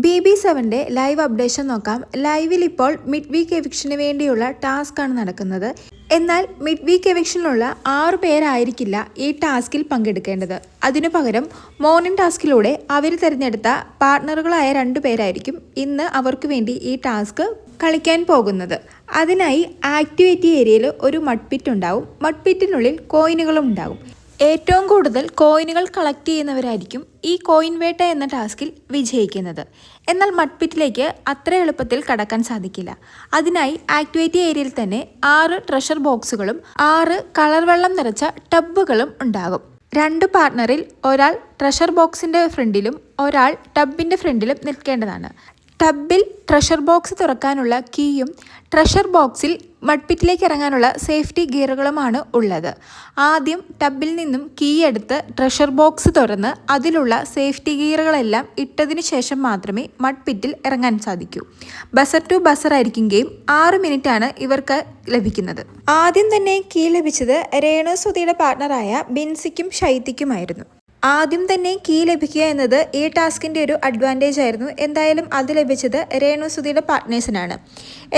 BB7 live updation നോക്കാം. ലൈവിൽ ഇപ്പോൾ മിഡ് വീക്ക് എവിക്ഷന് വേണ്ടിയുള്ള ടാസ്ക് ആണ് നടക്കുന്നത്. എന്നാൽ മിഡ് വീക്ക് എവിക്ഷനിലുള്ള 6 പേരായിരിക്കില്ല ഈ ടാസ്കിൽ പങ്കെടുക്കേണ്ടത്. അതിനു പകരം മോർണിംഗ് ടാസ്കിലൂടെ അവർ തിരഞ്ഞെടുത്ത പാർട്ട്ണറുകളായ 2 പേരായിരിക്കും ഇന്ന് അവർക്ക് വേണ്ടി ഈ ടാസ്ക് കളിക്കാൻ പോകുന്നത്. അതിനായി ആക്ടിവിറ്റി ഏരിയയിൽ ഒരു മഡ്പിറ്റ് ഉണ്ടാവും. മഡ്പിറ്റിനുള്ളിൽ കോയിനുകളും ഉണ്ടാകും. ഏറ്റവും കൂടുതൽ കോയിനുകൾ കളക്ട് ചെയ്യുന്നവരായിരിക്കും ഈ കോയിൻ വേട്ട എന്ന ടാസ്കിൽ വിജയിക്കുന്നത്. എന്നാൽ മഡ്പിറ്റിലേക്ക് അത്ര എളുപ്പത്തിൽ കടക്കാൻ സാധിക്കില്ല. അതിനായി ആക്ടിവിറ്റി ഏരിയയിൽ തന്നെ 6 ട്രഷർ ബോക്സുകളും 6 കളർ വെള്ളം നിറച്ച ടബുകളും ഉണ്ടാകും. 2 പാർട്ട്ണറിൽ ഒരാൾ ട്രഷർ ബോക്സിൻ്റെ ഫ്രണ്ടിലും ഒരാൾ ടബിൻ്റെ ഫ്രണ്ടിലും നിൽക്കേണ്ടതാണ്. ടബിൽ ട്രഷർ ബോക്സ് തുറക്കാനുള്ള കീയും ട്രഷർ ബോക്സിൽ മഡ്പിറ്റിലേക്ക് ഇറങ്ങാനുള്ള സേഫ്റ്റി ഗിയറുകളുമാണ് ഉള്ളത്. ആദ്യം ടബിൽ നിന്നും കീ എടുത്ത് ട്രഷർ ബോക്സ് തുറന്ന് അതിലുള്ള സേഫ്റ്റി ഗിയറുകളെല്ലാം ഇട്ടതിനു ശേഷം മാത്രമേ മഡ്പിറ്റിൽ ഇറങ്ങാൻ സാധിക്കൂ. ബസർ ടു ബസർ ആയിരിക്കും ഗെയിം. 6 മിനിറ്റാണ് ഇവർക്ക് ലഭിക്കുന്നത്. ആദ്യം തന്നെ കീ ലഭിച്ചത് രേണു സുധിയുടെ പാർട്ട്ണറായ ബിൻസിക്കും ശൈത്യക്കുമായിരുന്നു. ആദ്യം തന്നെ കീ ലഭിക്കുക എന്നത് ഈ ടാസ്കിൻ്റെ ഒരു അഡ്വാൻറ്റേജ് ആയിരുന്നു. എന്തായാലും അത് ലഭിച്ചത് രേണു സുധിയുടെ പാർട്ട്നേഴ്സിനാണ്.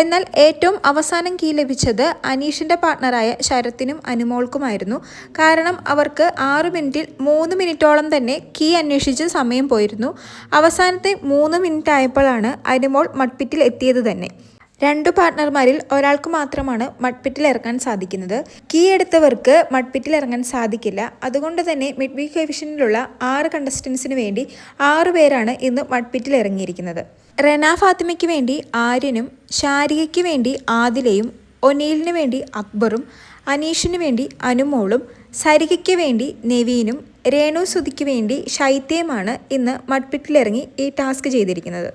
എന്നാൽ ഏറ്റവും അവസാനം കീ ലഭിച്ചത് അനീഷിൻ്റെ പാർട്ട്ണറായ ശരത്തിനും അനുമോൾക്കുമായിരുന്നു. കാരണം അവർക്ക് 6 മിനിറ്റിൽ 3 മിനിറ്റോളം തന്നെ കീ അന്വേഷിച്ച് സമയം പോയിരുന്നു. അവസാനത്തെ 3 മിനിറ്റ് ആയപ്പോഴാണ് അനുമോൾ മഡ്പിറ്റിൽ എത്തിയത് തന്നെ. 2 പാർട്ട്ണർമാരിൽ ഒരാൾക്ക് മാത്രമാണ് മഡ്പിറ്റിൽ ഇറങ്ങാൻ സാധിക്കുന്നത്. കീ എടുത്തവർക്ക് മഡ്പിറ്റിൽ ഇറങ്ങാൻ സാധിക്കില്ല. അതുകൊണ്ട് തന്നെ മിഡ് വീക്ക് എവിക്ഷനിലുള്ള 6 കണ്ടസ്റ്റൻസിന് വേണ്ടി 6 പേരാണ് ഇന്ന് മഡ്പിറ്റിൽ ഇറങ്ങിയിരിക്കുന്നത്. റെന ഫാത്തിമയ്ക്ക് വേണ്ടി ആര്യനും, ഷാരികയ്ക്ക് വേണ്ടി ആദിലയും, ഒനീലിന് വേണ്ടി അക്ബറും, അനീഷിന് വേണ്ടി അനുമോളും, സരികയ്ക്ക് വേണ്ടി നെവീനും, രേണു സുധിക്ക് വേണ്ടി ശൈത്യയുമാണ് ഇന്ന് മഡ്പിറ്റിലിറങ്ങി ഈ ടാസ്ക് ചെയ്തിരിക്കുന്നത്.